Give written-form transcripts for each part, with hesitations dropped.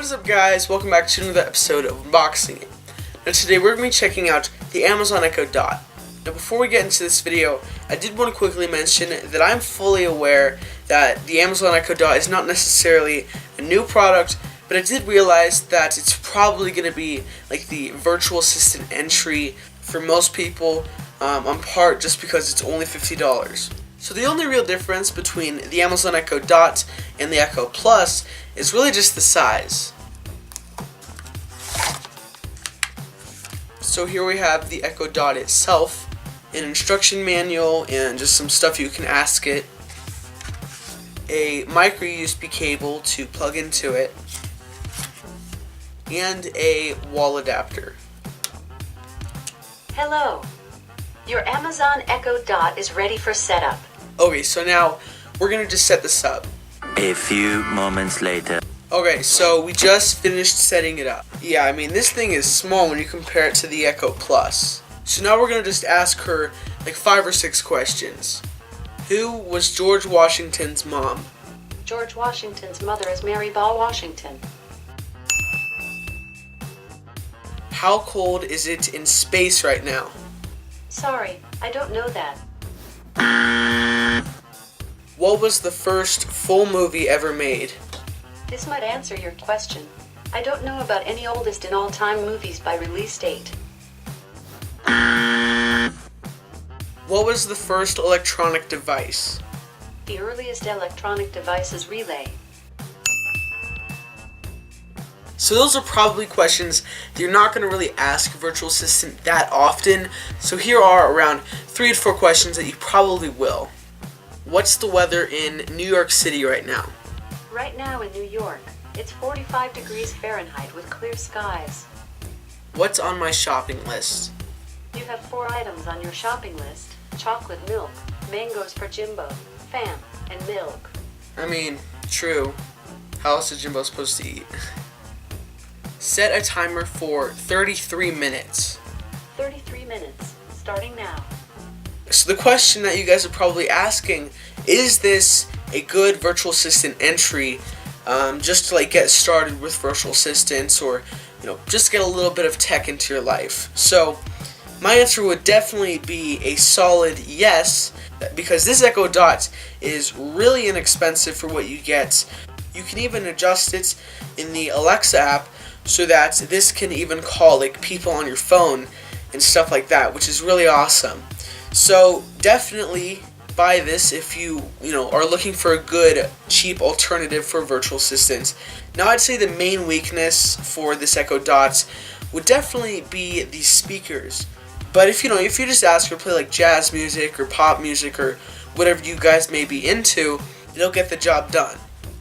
What is up, guys? Welcome back to another episode of Unboxing It. Now today we're going to be checking out the Amazon Echo Dot. Now before we get into this video, I did want to quickly mention that I'm fully aware that the Amazon Echo Dot is not necessarily a new product, but I did realize that it's probably going to be like the virtual assistant entry for most people, on part just because it's only $50. So the only real difference between the Amazon Echo Dot and the Echo Plus is really just the size. So here we have the Echo Dot itself, an instruction manual and just some stuff you can ask it, a micro USB cable to plug into it, and a wall adapter. Hello. Your Amazon Echo Dot is ready for setup. Okay, so now we're going to just set this up. A few moments later. Okay, so we just finished setting it up. Yeah, I mean, this thing is small when you compare it to the Echo Plus. So now we're going to just ask her like 5 or 6 questions. Who was George Washington's mom? George Washington's mother is Mary Ball Washington. How cold is it in space right now? Sorry, I don't know that. What was the first full movie ever made? This might answer your question. I don't know about any oldest and all-time movies by release date. What was the first electronic device? The earliest electronic device is relay. So those are probably questions that you're not going to really ask a virtual assistant that often. So here are around 3 to 4 questions that you probably will. What's the weather in New York City right now? Right now in New York, it's 45 degrees Fahrenheit with clear skies. What's on my shopping list? You have 4 items on your shopping list: chocolate milk, mangoes for Jimbo, Fam, and milk. I mean, true. How else is Jimbo supposed to eat? Set a timer for 33 minutes. 33 minutes, starting now. So the question that you guys are probably asking, is this a good virtual assistant entry, just to like get started with virtual assistants, or just get a little bit of tech into your life? So my answer would definitely be a solid yes, because this Echo Dot is really inexpensive for what you get. You can even adjust it in the Alexa app so that this can even call like people on your phone and stuff like that, which is really awesome. So definitely buy this if you are looking for a good cheap alternative for virtual assistants. Now I'd say the main weakness for this Echo Dot would definitely be the speakers. But if you just ask her to play like jazz music or pop music or whatever you guys may be into, it'll get the job done.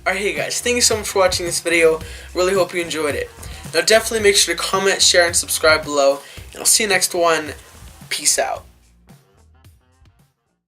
Alright, hey guys, thank you so much for watching this video. Really hope you enjoyed it. Now definitely make sure to comment, share, and subscribe below. And I'll see you next one. Peace out.